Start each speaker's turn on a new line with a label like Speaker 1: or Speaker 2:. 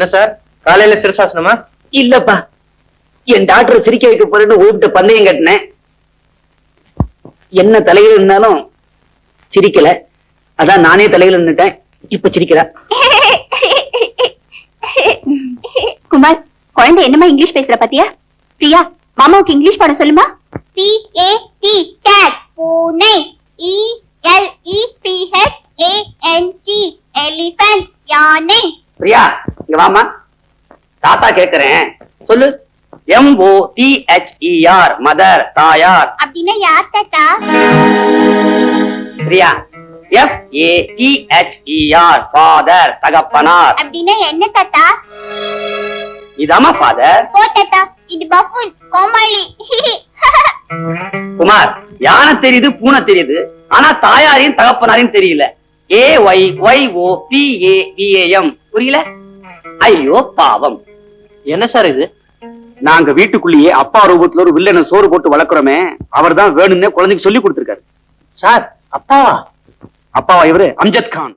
Speaker 1: என்ன சார் காலையில சிரசாசனமா?
Speaker 2: இல்லப்பா, என் டாக்டர் சிரிக்க வைக்க போறேன்னு உள்கிட்ட பந்தயம் கட்டினேன். என்ன தலையில இருந்தாலும் சிரிக்கல, அதான் நானே தலையில நின்னுட்டேன். இப்ப சிரிக்கிறா.
Speaker 3: குமார், குழந்தை என்னமா இங்கிலீஷ் பேசுற பாத்தியா? பிரியா, மாமாவுக்கு இங்கிலீஷ் பாடம் சொல்லுமா. CAT cat பூனை, ELEPHANT elephant யானை.
Speaker 2: பிரியா, இங்க வாமா, தாத்தா கேக்குறேன், சொல்லு. MOTHER மதர், தாயார்.
Speaker 3: அப்படின்னா யார் தாத்தா?
Speaker 2: பிரியா, FATHER ஃபாதர், தகப்பனார்.
Speaker 3: அப்படின்னா என்ன தாத்தா?
Speaker 2: இதாமா ஃபாதர்.
Speaker 3: ஓ தாத்தா, இது பஃபூன், கோமாளி.
Speaker 2: குமார், யானை தெரியுது, பூனை தெரியுது, ஆனா தாயாரையும் தகப்பனாரையும் தெரியல. AYYOPAVAM புரியல? ஐயோ பாவம்.
Speaker 1: என்ன சார் இது?
Speaker 2: நாங்க வீட்டுக்குள்ளேயே அப்பா ரூபத்துல ஒரு வில்லனை சோறு போட்டு வளர்க்குறோமே, அவர் தான் வேணும்னே குழந்தைக்கு சொல்லி கொடுத்திருக்காரு.
Speaker 1: சார் அப்பாவா?
Speaker 2: அப்பாவா இவரு? அம்ஜத் கான்.